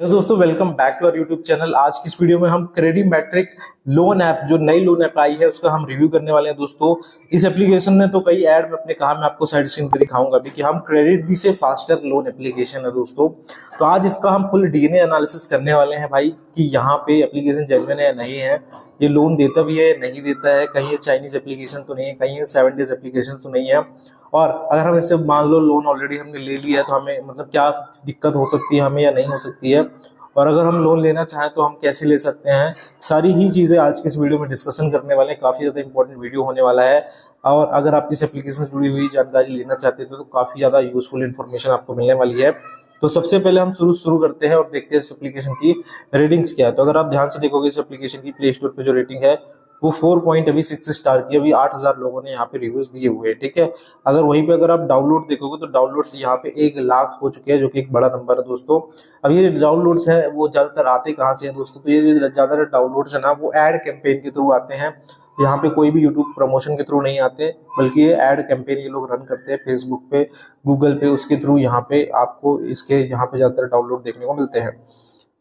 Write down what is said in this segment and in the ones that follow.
तो दोस्तों welcome back to our YouTube channel. आज की इस वीडियो में हम क्रेडिट मैट्रिक लोन ऐप, जो नई लोन ऐप आई है, उसका हम रिव्यू करने वाले हैं। दोस्तों इस एप्लीकेशन ने तो कई ऐड में अपने कहा, मैं आपको साइड स्क्रीन पे दिखाऊंगा भी कि हम क्रेडिट भी से फास्टर लोन एप्लीकेशन है दोस्तों। तो आज इसका हम फुल डीएनए एनालिसिस करने वाले हैं भाई कि यहाँ पे एप्लीकेशन जेन्युइन है या नहीं है, ये लोन देता भी है नहीं देता है, कहीं ये चाइनीज एप्लीकेशन तो नहीं है, कहीं ये 7 डेज एप्लीकेशन तो नहीं है। और अगर हम इससे मान लो लोन ऑलरेडी हमने ले लिया है तो हमें मतलब क्या दिक्कत हो सकती है हमें या नहीं हो सकती है, और अगर हम लोन लेना चाहें तो हम कैसे ले सकते हैं, सारी ही चीजें आज के इस वीडियो में डिस्कशन करने वाले हैं। काफी ज्यादा इंपॉर्टेंट वीडियो होने वाला है, और अगर आप इस एप्लीकेशन से जुड़ी हुई जानकारी लेना चाहते हैं तो काफी ज्यादा यूजफुल इन्फॉर्मेशन आपको मिलने वाली है। तो सबसे पहले हम शुरू करते हैं और देखते हैं इस एप्लीकेशन की रेटिंग्स क्या है। तो अगर आप ध्यान से देखोगे इस एप्लीकेशन की प्ले स्टोर पे जो रेटिंग है वो 4.6 स्टार की, अभी 8,000 लोगों ने यहाँ पे रिव्यूज दिए हुए हैं, ठीक है। अगर वहीं पे अगर आप डाउनलोड देखोगे तो डाउनलोड्स यहाँ पे 1 लाख हो चुके हैं, जो कि एक बड़ा नंबर है दोस्तों। अब ये जो डाउनलोड्स है वो ज्यादातर आते कहाँ से है दोस्तों, तो ये जो ज्यादातर डाउनलोड्स है ना वो एड कैंपेन के थ्रू आते हैं। यहाँ पे कोई भी यूट्यूब प्रमोशन के थ्रू नहीं आते, बल्कि ये एड कैंपेन ये लोग रन करते हैं फेसबुक पे, गूगल पे, उसके थ्रू यहाँ पे आपको इसके यहाँ पे ज्यादातर डाउनलोड देखने को मिलते हैं।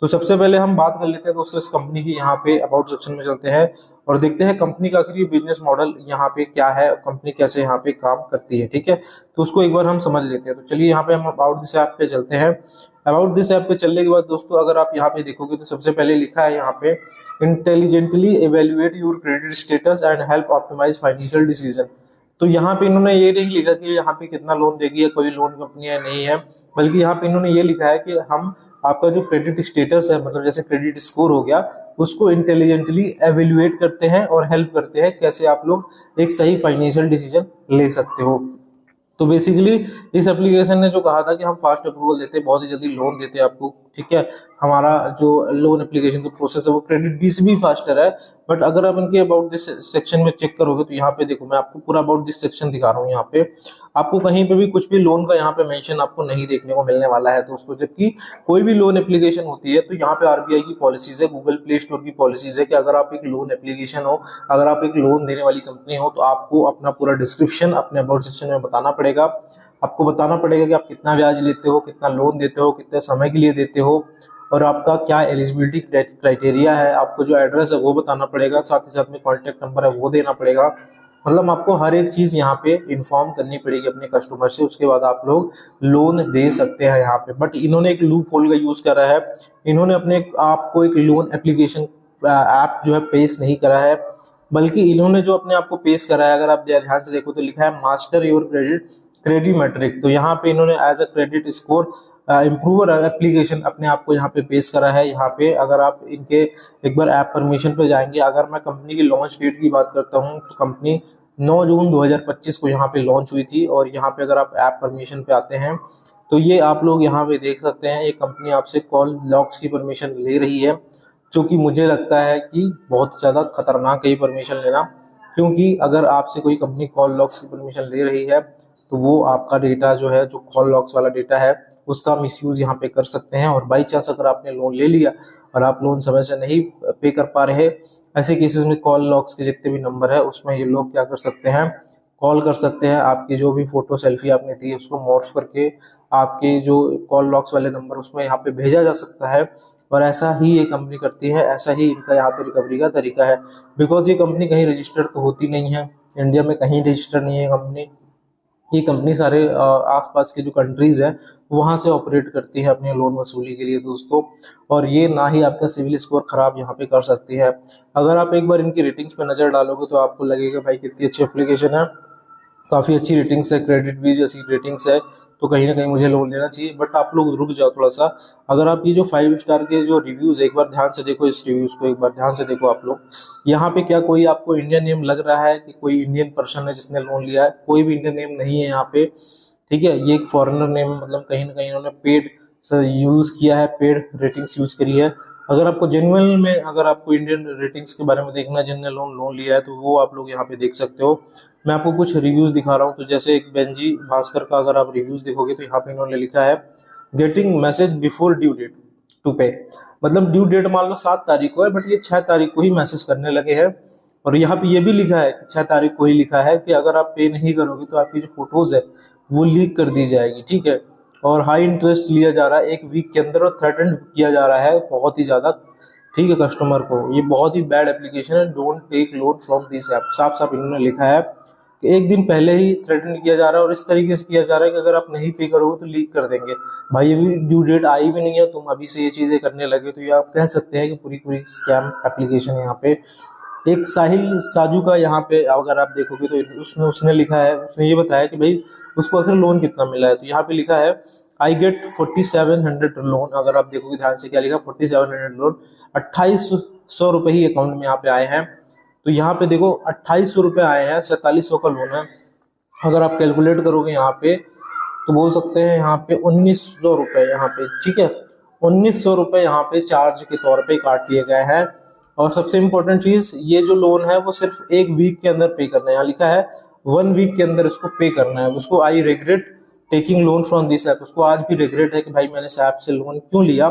तो सबसे पहले हम बात कर लेते हैं दोस्तों इस कंपनी की। यहाँ पे अबाउट सेक्शन में चलते हैं और देखते हैं कंपनी का आखिर बिजनेस मॉडल यहाँ पे क्या है, कंपनी कैसे यहाँ पे काम करती है, ठीक है। तो उसको एक बार हम समझ लेते हैं। तो चलिए यहाँ पे हम अबाउट दिस ऐप पे चलते हैं। अबाउट दिस ऐप पे चलने के बाद दोस्तों अगर आप यहाँ पे देखोगे तो सबसे पहले लिखा है यहाँ पे intelligently evaluate your credit status and help optimise financial decision. तो यहाँ पे इन्होंने ये नहीं लिखा कि यहाँ पे कितना लोन देगी या कोई लोन कंपनी है नहीं है, बल्कि यहाँ पे इन्होंने ये लिखा है कि हम आपका जो क्रेडिट स्टेटस है, मतलब जैसे क्रेडिट स्कोर हो गया, उसको इंटेलिजेंटली एवेल्युएट करते हैं और हेल्प करते हैं कैसे आप लोग एक सही फाइनेंशियल डिसीजन ले सकते हो। तो बेसिकली इस एप्लीकेशन ने जो कहा था कि हम फास्ट अप्रूवल देते हैं, बहुत ही जल्दी लोन देते हैं आपको, ठीक है। हमारा जो लोन एप्लीकेशन का प्रोसेस है वो क्रेडिट बी से भी फास्टर है। बट अगर आप इनके अबाउट दिस सेक्शन में चेक करोगे तो यहाँ पे देखो, मैं आपको पूरा अबाउट दिस सेक्शन दिखा रहा हूँ। यहाँ पे आपको कहीं पे भी कुछ भी लोन का यहाँ पे मेंशन आपको नहीं देखने को मिलने वाला है दोस्तों। जबकि कोई भी लोन एप्लीकेशन होती है तो यहाँ पे आरबीआई की पॉलिसीज है, गूगल प्ले स्टोर की पॉलिसीज है कि अगर आप एक लोन एप्लीकेशन हो, अगर आप एक लोन देने वाली कंपनी हो, तो आपको अपना पूरा डिस्क्रिप्शन अपने अबाउट सेक्शन में बताना पड़ेगा। आपको बताना पड़ेगा कि आप कितना ब्याज लेते हो, कितना लोन देते हो, कितने समय के लिए देते हो, और आपका क्या एलिजिबिलिटी क्राइटेरिया है, आपको जो एड्रेस है वो बताना पड़ेगा, साथ ही साथ में कॉन्टेक्ट नंबर है वो देना पड़ेगा। मतलब आपको हर एक चीज यहाँ पे इन्फॉर्म करनी पड़ेगी अपने कस्टमर से, उसके बाद आप लोग लोन दे सकते हैं यहाँ पे। बट इन्होंने एक लूप होल का यूज करा है, इन्होंने अपने आपको एक लोन एप्लीकेशन ऐप जो है पेश नहीं करा है, बल्कि इन्होंने जो अपने आप को पेश करा है, अगर आप ध्यान से देखो तो लिखा है मास्टर योर क्रेडिट मैट्रिक। तो यहाँ पे इन्होंने as a credit score improver application अपने आप को यहाँ पे पेश करा है। यहाँ पे अगर आप इनके एक बार ऐप परमिशन पे जाएंगे, अगर मैं कंपनी की लॉन्च डेट की बात करता हूँ तो कंपनी 9 जून 2025 को यहाँ पे लॉन्च हुई थी। और यहाँ पे अगर आप ऐप परमिशन पे आते हैं तो ये आप लोग यहाँ पे देख सकते हैं, ये कंपनी आपसे कॉल लॉक्स की परमिशन ले रही है, जो कि मुझे लगता है कि बहुत ज्यादा खतरनाक है ये परमिशन लेना। क्योंकि अगर आपसे कोई कंपनी कॉल लॉक्स की परमिशन ले रही है तो वो आपका डेटा जो है, जो कॉल लॉक्स वाला डेटा है, उसका मिसयूज यहाँ पे कर सकते हैं। और बाई चांस अगर आपने लोन ले लिया और आप लोन समय से नहीं पे कर पा रहे, ऐसे केसेस में कॉल लॉक्स के जितने भी नंबर है उसमें ये लोग क्या कर सकते हैं, कॉल कर सकते हैं। आपकी जो भी फोटो सेल्फी आपने दी है उसको मॉर्फ करके आपके जो कॉल लॉक्स वाले नंबर उसमें यहाँ पे भेजा जा सकता है। और ऐसा ही ये कंपनी करती है, ऐसा ही इनका यहाँ पे रिकवरी का तरीका है। बिकॉज ये कंपनी कहीं रजिस्टर तो होती नहीं है, इंडिया में कहीं रजिस्टर नहीं है कंपनी। ये कंपनी सारे आसपास के जो कंट्रीज है वहां से ऑपरेट करती है अपने लोन वसूली के लिए दोस्तों। और ये ना ही आपका सिविल स्कोर खराब यहाँ पे कर सकती है। अगर आप एक बार इनकी रेटिंग्स पे नजर डालोगे तो आपको लगेगा भाई कितनी अच्छी एप्लीकेशन है, काफी अच्छी रेटिंग्स है, क्रेडिट भी जैसी रेटिंग्स है, तो कहीं ना कहीं मुझे लोन लेना चाहिए। बट आप लोग रुक जाओ थोड़ा सा। अगर आप ये जो 5 स्टार के जो रिव्यूज एक बार ध्यान से देखो, इस रिव्यूज को एक बार ध्यान से देखो आप लोग, यहाँ पे क्या कोई आपको इंडियन नेम लग रहा है कि कोई इंडियन पर्सन है जिसने लोन लिया है? कोई भी इंडियन नेम नहीं है यहाँ पे, ठीक है। ये एक फॉरेनर नेम है, मतलब कहीं ना कहीं इन्होंने पेड यूज किया है, पेड रेटिंग्स यूज करी है। अगर आपको जेन्युइन में, अगर आपको इंडियन रेटिंग्स के बारे में देखना है जिनने लोन लिया है, तो वो आप लोग यहाँ पे देख सकते हो। मैं आपको कुछ रिव्यूज दिखा रहा हूँ। तो जैसे एक बेंजी भास्कर का अगर आप रिव्यूज देखोगे तो यहाँ पे इन्होंने लिखा है getting message before due date to pay. मतलब ड्यू डेट मान लो 7 तारीख को है, बट ये 6 तारीख को ही मैसेज करने लगे हैं। और यहाँ पे ये भी लिखा है कि 6 तारीख को ही लिखा है कि अगर आप पे नहीं करोगे तो आपकी जो फोटोज है वो लीक कर दी जाएगी, ठीक है। और हाई इंटरेस्ट लिया जा रहा है 1 वीक के अंदर और थ्रेटन किया जा रहा है बहुत ही ज़्यादा, ठीक है, कस्टमर को। ये बहुत ही बैड एप्लीकेशन है, don't take loan from this app, साफ साफ इन्होंने लिखा है कि 1 दिन पहले ही थ्रेटन किया जा रहा है और इस तरीके से किया जा रहा है कि अगर आप नहीं पे करोगे तो लीक कर देंगे। भाई अभी ड्यू डेट आई भी नहीं है, तुम अभी से ये चीज़ें करने लगे, तो ये आप कह सकते हैं कि पूरी पूरी स्कैम एप्लीकेशन है। यहाँ पे एक साहिल साजू का यहाँ पे अगर आप देखोगे तो उसने लिखा है, उसने ये बताया कि भाई उसको आखिर लोन कितना मिला है। तो यहाँ पे लिखा है आई गेट 4700 लोन। अगर आप देखोगे ध्यान से क्या लिखा, 4700 लोन, 2800 रुपये ही अकाउंट में यहाँ पे आए हैं। तो यहाँ पे देखो 2800 रुपये आए हैं, 4700 का लोन है। अगर आप कैलकुलेट करोगे यहाँ पे तो बोल सकते हैं यहाँ पे 1900 रुपये यहाँ पे, ठीक है, 1900 रुपये यहाँ पे चार्ज के तौर पे काट लिए गए हैं। और सबसे इम्पोर्टेंट चीज, ये जो लोन है वो सिर्फ 1 वीक के अंदर पे करना है। यहाँ लिखा है 1 वीक के अंदर इसको पे करना है। उसको I regret taking loan from this app, उसको आज भी रिग्रेट है कि भाई मैंने इस ऐप से लोन क्यों लिया।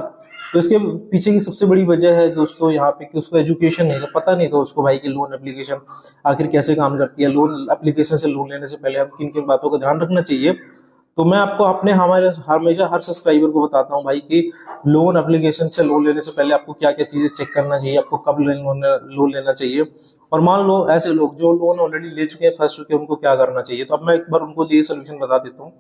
तो इसके पीछे की सबसे बड़ी वजह है दोस्तों यहाँ पे कि उसको एजुकेशन नहीं था, पता नहीं था उसको भाई कि लोन एप्लीकेशन आखिर कैसे काम करती है। लोन एप्लीकेशन से लोन लेने से पहले हम किन किन बातों का ध्यान रखना चाहिए, तो मैं आपको अपने हमेशा हर सब्सक्राइबर को बताता हूँ भाई कि लोन एप्लीकेशन से लोन लेने से पहले आपको क्या क्या चीजें चेक करना चाहिए, आपको कब लोन लेना चाहिए। और मान लो ऐसे लोग जो लोन ऑलरेडी ले चुके हैं, फंस चुके हैं, उनको क्या करना चाहिए। तो अब मैं एक बार उनको ये सोल्यूशन बता देता हूँ।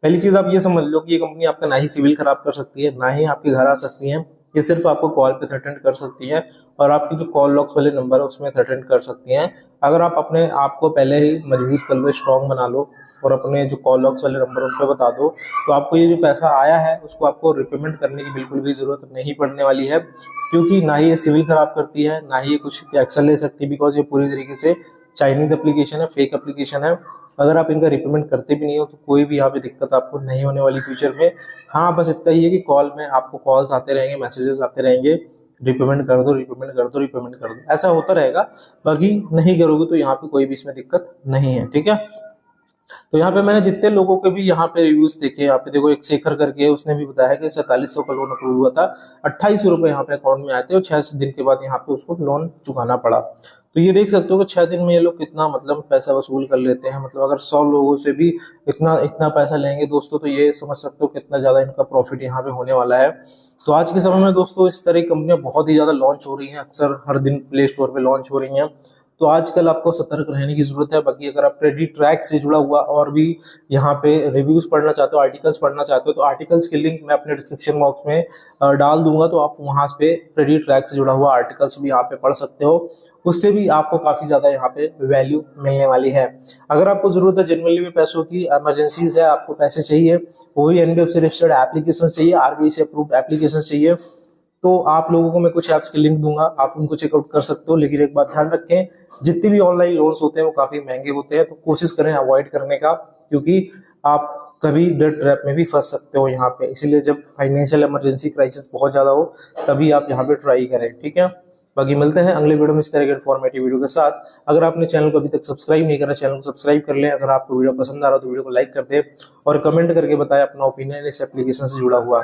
पहली चीज आप ये समझ लो कि ये कंपनी आपका ना ही सिविल खराब कर सकती है, ना ही आपके घर आ सकती है। ये सिर्फ आपको कॉल पे थ्रेटन कर सकती है और आपकी जो कॉल लॉक्स वाले नंबर है उसमें थ्रेटन कर सकती हैं। अगर आप अपने आप को पहले ही मजबूत कर लो, स्ट्रॉन्ग बना लो और अपने जो कॉल लॉक्स वाले नंबर उन पर बता दो, तो आपको ये जो पैसा आया है उसको आपको रिपेमेंट करने की बिल्कुल भी जरूरत नहीं पड़ने वाली है। क्योंकि ना ही ये सिविल खराब करती है, ना ही ये कुछ एक्शन ले सकती है, बिकॉज ये पूरी तरीके से चाइनीज एप्लीकेशन है, फेक एप्लीकेशन है। अगर आप इनका रिपेमेंट करते भी नहीं हो तो कोई भी यहाँ पे दिक्कत आपको नहीं होने वाली फ्यूचर में। हाँ, बस इतना ही है कि कॉल में आपको कॉल्स आते रहेंगे, मैसेजेस आते रहेंगे, रिपेमेंट कर दो, रिपेमेंट कर दो, रिपेमेंट कर दो, ऐसा होता रहेगा। बाकी नहीं करोगे तो यहाँ पे कोई भी इसमें दिक्कत नहीं है, ठीक है। तो यहाँ पे मैंने जितने लोगों के भी यहाँ पे रिव्यूज देखे, यहाँ पे देखो एक शेखर करके उसने भी बताया कि 4700 का लोन अप्रूव हुआ था, 2800 रुपये यहाँ पे अकाउंट में आए थे और 6 दिन के बाद यहाँ पे उसको लोन चुकाना पड़ा। तो ये देख सकते हो कि 6 दिन में ये लोग कितना मतलब पैसा वसूल कर लेते हैं। मतलब अगर 100 लोगों से भी इतना इतना पैसा लेंगे दोस्तों, तो ये समझ सकते हो कितना ज्यादा इनका प्रॉफिट यहाँ पे होने वाला है। तो आज के समय में दोस्तों इस तरह की कंपनियां बहुत ही ज्यादा लॉन्च हो रही हैं, अक्सर हर दिन प्ले स्टोर पे लॉन्च हो रही हैं। तो आजकल आपको सतर्क रहने की जरूरत है। बाकी अगर आप क्रेडिट ट्रैक से जुड़ा हुआ और भी यहाँ पे रिव्यूज पढ़ना चाहते हो, आर्टिकल्स पढ़ना चाहते हो, तो आर्टिकल्स की लिंक मैं अपने डिस्क्रिप्शन बॉक्स में डाल दूंगा। तो आप वहां पे क्रेडिट ट्रैक से जुड़ा हुआ आर्टिकल्स भी यहाँ पे पढ़ सकते हो, उससे भी आपको काफी ज्यादा यहाँ पे वैल्यू मिलने वाली है। अगर आपको जरूरत है जनरली में पैसों की, इमरजेंसीज है, आपको पैसे चाहिए, वो भी एनबीएफसी रजिस्टर्ड एप्लीकेशन चाहिए, आरबीआई से अप्रूव्ड एप्लीकेशन चाहिए, तो आप लोगों को मैं कुछ ऐप्स की लिंक दूंगा, आप उनको चेकआउट कर सकते हो। लेकिन एक बात ध्यान रखें, जितने भी ऑनलाइन लोन्स होते हैं वो काफी महंगे होते हैं, तो कोशिश करें अवॉइड करने का, क्योंकि आप कभी डेट ट्रैप में भी फंस सकते हो यहाँ पे। इसलिए जब फाइनेंशियल इमरजेंसी क्राइसिस बहुत ज्यादा हो तभी आप यहाँ पे ट्राई करें, ठीक है। बाकी मिलते हैं अगले वीडियो में इस तरह के इन्फॉर्मेटिव वीडियो के साथ। अगर आपने चैनल को अभी तक सब्सक्राइब नहीं करा, चैनल को सब्सक्राइब कर लें। अगर आपको वीडियो पसंद आ रहा हो तो वीडियो को लाइक कर दे और कमेंट करके बताएं अपना ओपिनियन इस एप्लीकेशन से जुड़ा हुआ।